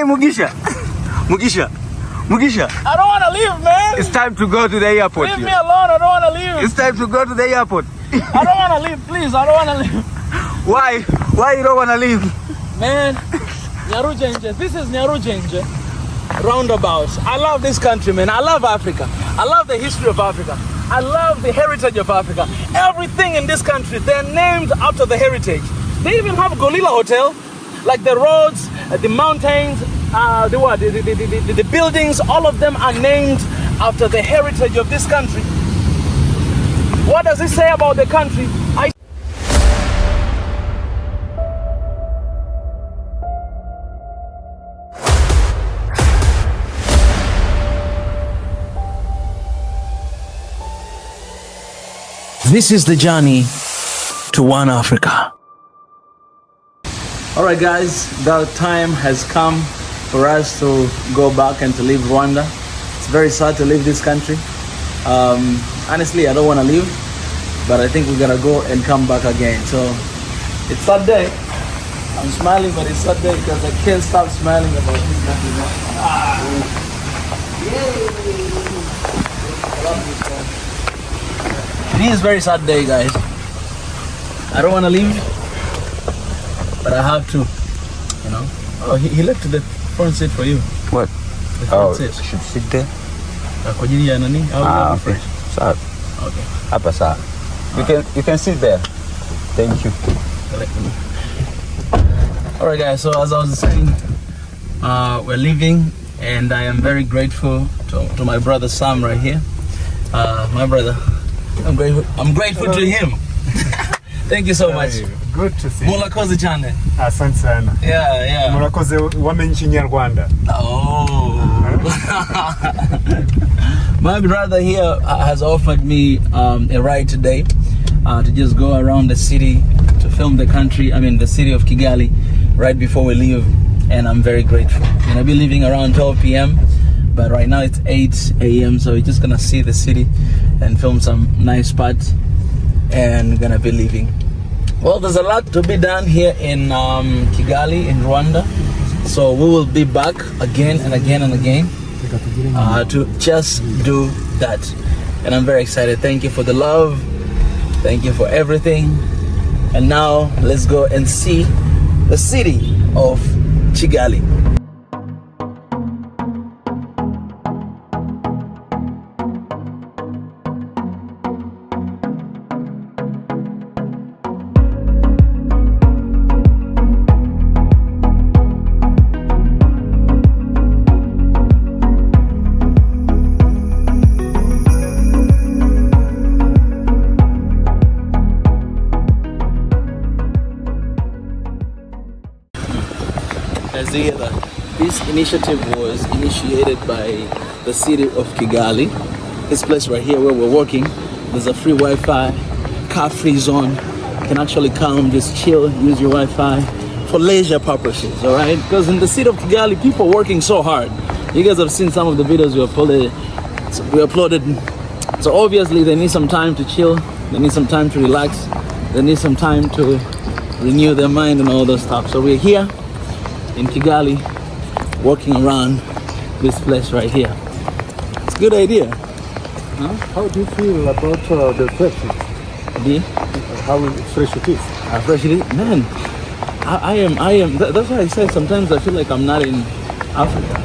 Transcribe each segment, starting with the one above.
Mugisha. Mugisha. Mugisha. I don't want to leave, man. It's time to go to the airport. Leave me alone. I don't want to leave. It's time to go to the airport. I don't want to leave, please. I don't want to leave. Why? Why you don't want to leave? Man, Nyarujenje. This is Nyarujenje. Roundabouts. I love this country, man. I love Africa. I love the history of Africa. I love the heritage of Africa. Everything in this country, they're named after the heritage. They even have Golila Hotel, like the roads, the mountains, the buildings, all of them are named after the heritage of this country. What does it say about the country? This is the journey to One Africa. All right, guys, the time has come for us to go back and to leave Rwanda. It's very sad to leave this country. Honestly, I don't want to leave, but I think we're gonna go and come back again. So it's sad day. I'm smiling, but it's sad day because I can't stop smiling about this country. Yay! I love this country. It is a very sad day, guys. I don't want to leave, but I have to, you know. Oh, he left the front seat for you. What? The front seat. Should sit there. Okay. Sad. Okay. Apa sir. You can sit there. Thank you. All right, guys. So as I was saying, we're leaving, and I am very grateful to my brother Sam right here. My brother. I'm grateful to him. Thank you so much. Good to see you. Mulakoze chane. Asante sana. Yeah. Mulakoze wamenye Kinyarwanda. Oh. My brother here has offered me a ride today to just go around the city to film the city of Kigali right before we leave, and I'm very grateful. I'll be leaving around 12 p.m. but right now it's 8 a.m. so we're just gonna see the city and film some nice spots and gonna be leaving. Well, there's a lot to be done here in Kigali in Rwanda, so we will be back again and again and again to just do that, and I'm very excited. Thank you for the love, thank you for everything, and now let's go and see the city of Kigali. This initiative was initiated by the city of Kigali. This place right here where we're working, there's a free Wi-Fi, car-free zone. You can actually come, just chill, use your Wi-Fi for leisure purposes, all right? Because in the city of Kigali, people are working so hard. You guys have seen some of the videos we uploaded. So obviously they need some time to chill, they need some time to relax, they need some time to renew their mind and all those stuff. So we're here in Kigali, walking around this place right here. It's a good idea. Huh? How do you feel about the freshness? How fresh it is? How fresh it is? Man, I am. That's why I said sometimes I feel like I'm not in Africa.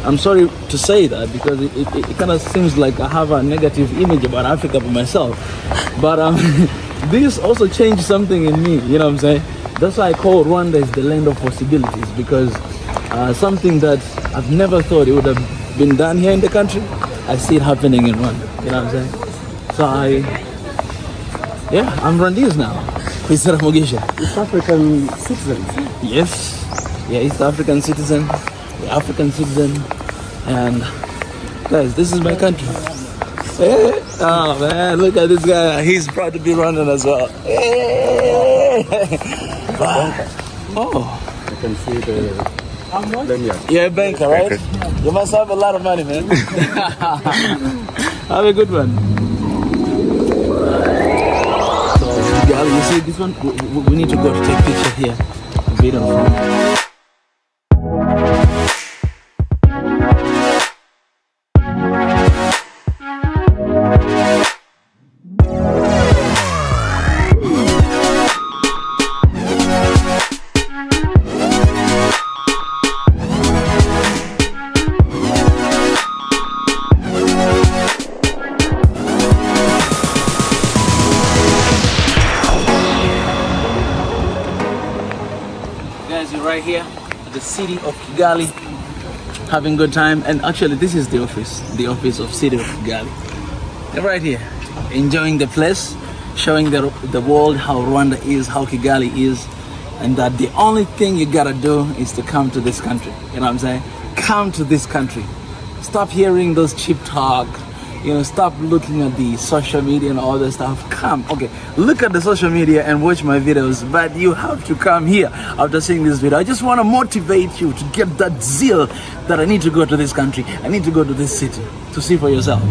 I'm sorry to say that because it kind of seems like I have a negative image about Africa for myself. But this also changed something in me, you know what I'm saying? That's why I call Rwanda is the land of possibilities, because something that I've never thought it would have been done here in the country, I see it happening in Rwanda, you know what I'm saying? So I'm Rwandese now. East African citizens? Yes, East African citizen, the African citizen, and guys, this is my country. Hey. Oh man, look at this guy, he's proud to be Rwandan as well. Hey. Oh, you can see the you're a banker, right? You must have a lot of money, man. Have a good one. So, you see this one? We need to go to take a picture here. Video. city of Kigali, having good time. And actually, this is the office of city of Kigali. They're right here, enjoying the place, showing the world how Rwanda is, how Kigali is, and that the only thing you gotta do is to come to this country. You know what I'm saying? Come to this country. Stop hearing those cheap talk. You know, stop looking at the social media and all that stuff. Come, okay, look at the social media and watch my videos, but you have to come here after seeing this video. I just want to motivate you to get that zeal that I need to go to this country. I need to go to this city to see for yourself.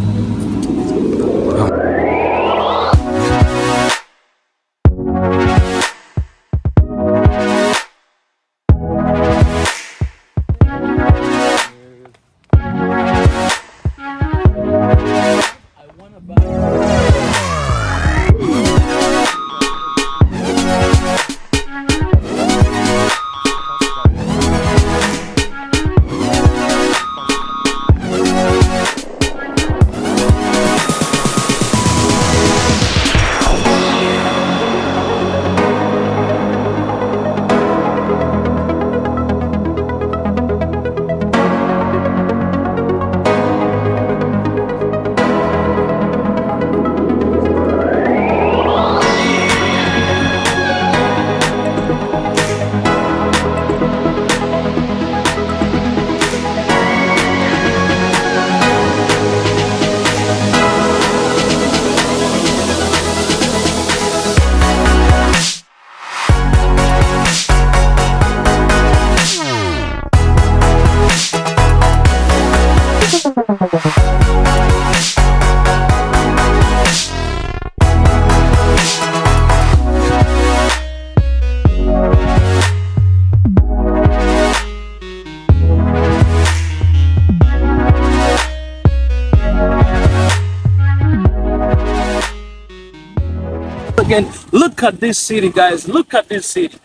Again, look at this city, guys. Look at this city.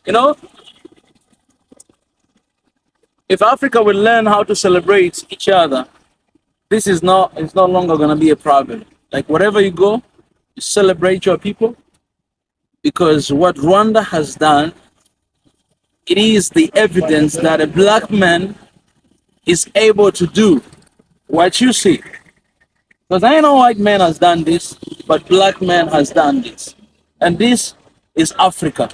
You know, if Africa will learn how to celebrate each other, this is it's no longer going to be a problem. Like, wherever you go, you celebrate your people, because what Rwanda has done, it is the evidence that a black man is able to do what you see. Because I know white man has done this, but black man has done this. And this is Africa.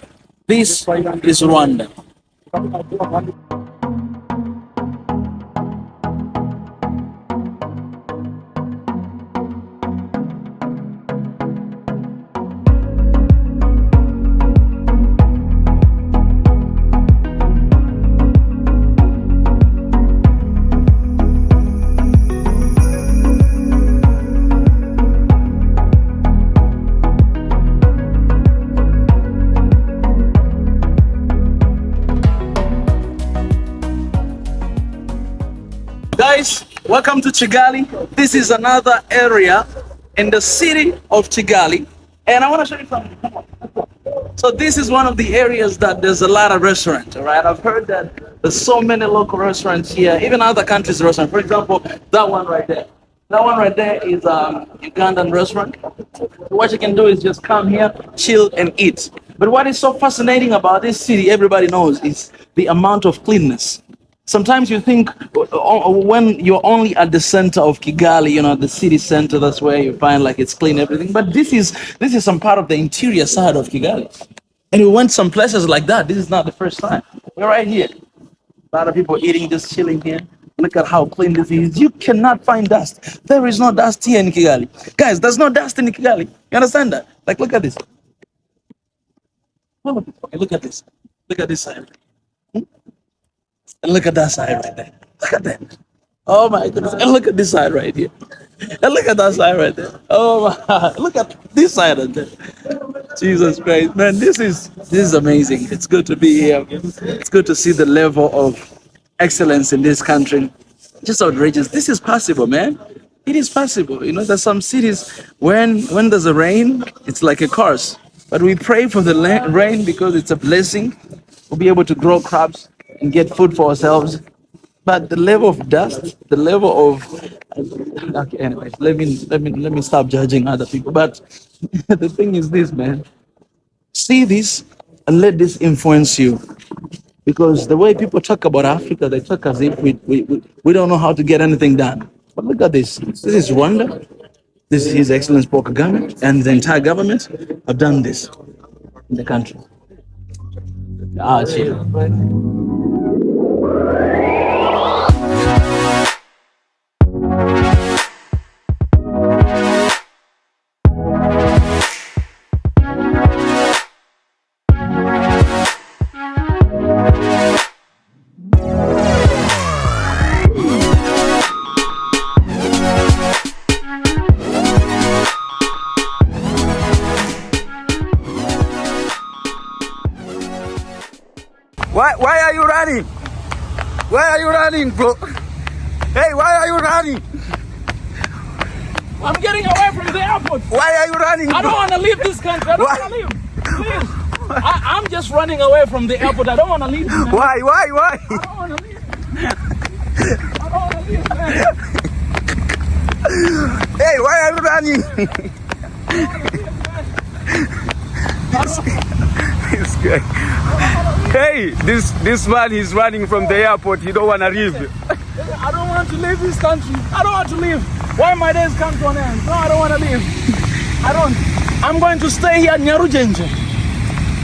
This is Rwanda. Guys, welcome to Kigali. This is another area in the city of Kigali, and I want to show you something. Come on. So this is one of the areas that there's a lot of restaurants, all right? I've heard that there's so many local restaurants here, even other countries' restaurants. For example, that one right there. That one right there is a Ugandan restaurant. So what you can do is just come here, chill, and eat. But what is so fascinating about this city, everybody knows, is the amount of cleanness. Sometimes you think when you're only at the center of Kigali, you know, the city center, that's where you find like it's clean, everything. But this is some part of the interior side of Kigali. And we went some places like that. This is not the first time. We're right here. A lot of people eating, just chilling here. Look at how clean this is. You cannot find dust. There is no dust here in Kigali. Guys, there's no dust in Kigali. You understand that? Like, look at this. Okay, look at this. Look at this side. And look at that side right there. Look at that. Oh my goodness. And look at this side right here. And look at that side right there. Oh my. Look at this side right there. Jesus Christ. Man, this is amazing. It's good to be here. It's good to see the level of excellence in this country. Just outrageous. This is possible, man. It is possible. You know, there's some cities when there's a rain, it's like a curse. But we pray for the rain because it's a blessing. We'll be able to grow crops and get food for ourselves. But the level of dust, the level of okay, anyways, let me stop judging other people. But the thing is this, man. See this? and let this influence you. Because the way people talk about Africa, they talk as if we don't know how to get anything done. But look at this. This is Rwanda. This is His Excellency Paul Kagame, and the entire government have done this in the country. Chill. Why are you running? Why are you running, bro? Hey, why are you running? I'm getting away from the airport. Why are you running, bro? I don't want to leave this country. I don't want to leave. Please. I'm just running away from the airport. I don't want to leave. Man. Why? I don't want to leave. I don't want to leave, man. Hey, why are you running? It's good. Hey, this man is running from the airport. You don't want to leave. I don't want to leave this country. I don't want to leave. Why my days come to an end? No, I don't want to leave. I'm going to stay here in Nyarujenje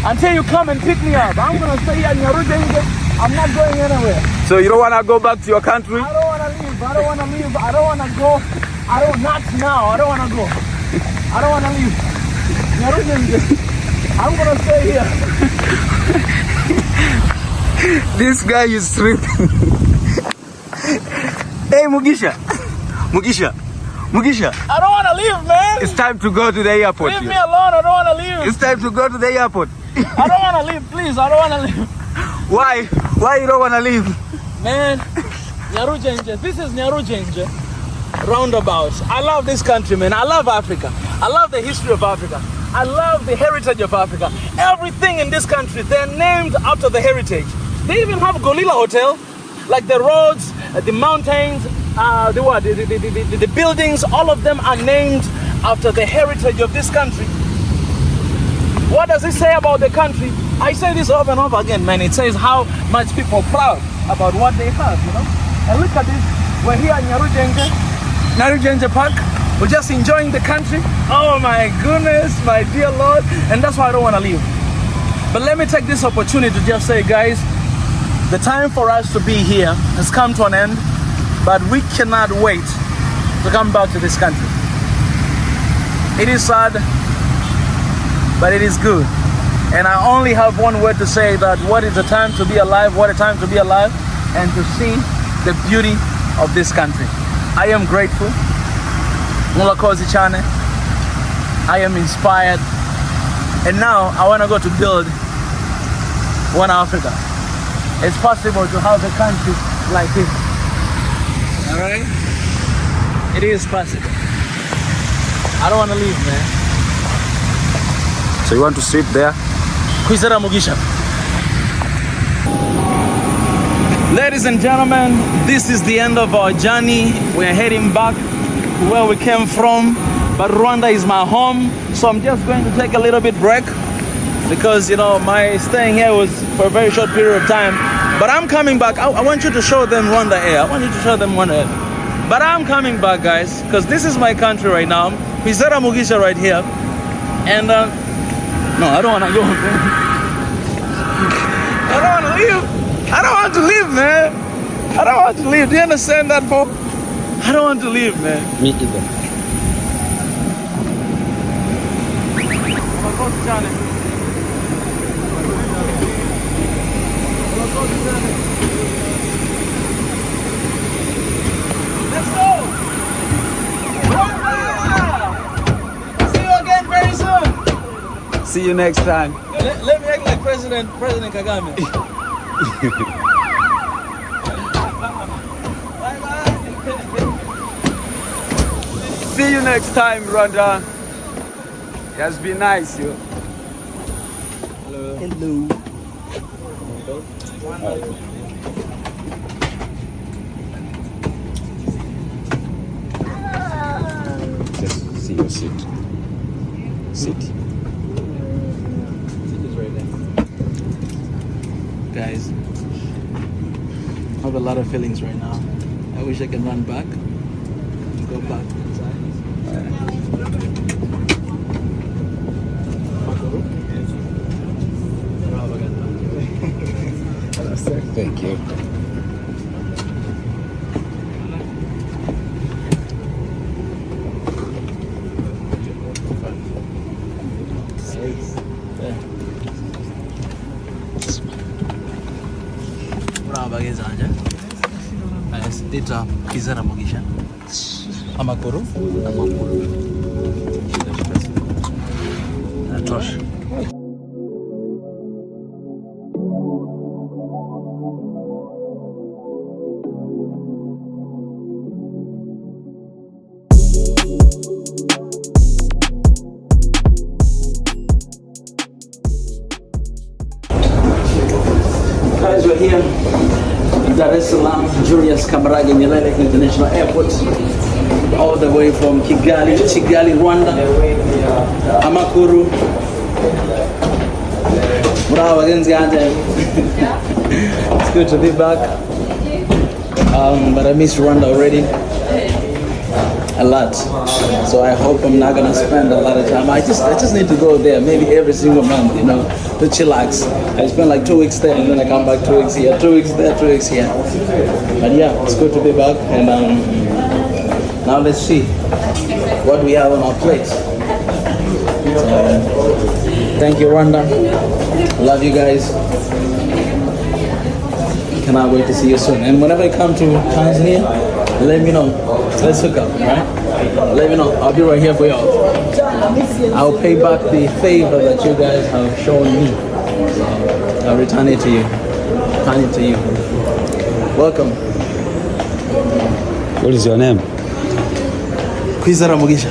until you come and pick me up. I'm going to stay here in Nyarujenje. I'm not going anywhere. So you don't want to go back to your country? I don't want to leave. I don't want to leave. I don't want to go. Not now. I don't want to go. I don't want to leave. Nyarujenje. I'm going to stay here. This guy is sleeping. Hey, Mugisha. I don't want to leave, man. It's time to go to the airport. Leave me alone. I don't want to leave. It's time to go to the airport. I don't want to leave, please. I don't want to leave. Why? Why you don't want to leave? Man, Nyarujenje. This is Nyarujenje roundabouts. I love this country, man. I love Africa. I love the history of Africa. I love the heritage of Africa. Everything in this country, they're named after the heritage. They even have Golila Hotel, like the roads, the mountains, the buildings, all of them are named after the heritage of this country. What does it say about the country? I say this over and over again, man. It says how much people are proud about what they have, you know? And look at this. We're here in Nyarujenje Park. We're just enjoying the country. Oh my goodness, my dear Lord. And that's why I don't want to leave. But let me take this opportunity to just say, guys, the time for us to be here has come to an end, but we cannot wait to come back to this country. It is sad, but it is good. And I only have one word to say, that what is a time to be alive, what a time to be alive, and to see the beauty of this country. I am grateful. Mulakozi Chane. I am inspired. And now I want to go to build one Africa. It's possible to have a country like this. All right? It is possible. I don't want to leave, man. So you want to sleep there? Kwizera Mugisha. Ladies and gentlemen, this is the end of our journey. We're heading back to where we came from. But Rwanda is my home. So I'm just going to take a little bit break, because, you know, my staying here was for a very short period of time. But I'm coming back. I want you to show them Rwanda Air. I want you to show them Rwanda Air. But I'm coming back, guys, because this is my country right now. Kwizera Mugisha right here. And, no, I don't want to go. I don't want to leave. I don't want to leave, man. I don't want to leave. Do you understand that, Paul? I don't want to leave, man. Me either. Let's go! See you again very soon. See you next time. Let me act like President Kagame. See you next time, Rwanda. It has been nice, you. Hello. Just see your seat. Sit. Seat is right there. guys. I have a lot of feelings right now. I wish I can run back. Go back inside. Thank you. Dita kizara mogisha amakuru natosha. Guys, we're here in Dar es Salaam, Julius Kambarage Nyerere International Airport, all the way from Kigali, Rwanda, Amakuru. Bravo, it's good to be back, but I miss Rwanda already a lot, so I hope I'm not gonna spend a lot of time. I just need to go there maybe every single month, you know, to chillax. I spend like 2 weeks there and then I come back 2 weeks here, 2 weeks there, 2 weeks here. But yeah, it's good to be back, and now let's see what we have on our plate. So, thank you, Rwanda. Love you guys. Cannot wait to see you soon. And whenever you come to Tanzania, let me know. Let's hook up, right? Let me know. I'll be right here for y'all. I'll pay back the favor that you guys have shown me. I'll return it to you. Welcome. What is your name? Kwizera Mugisha.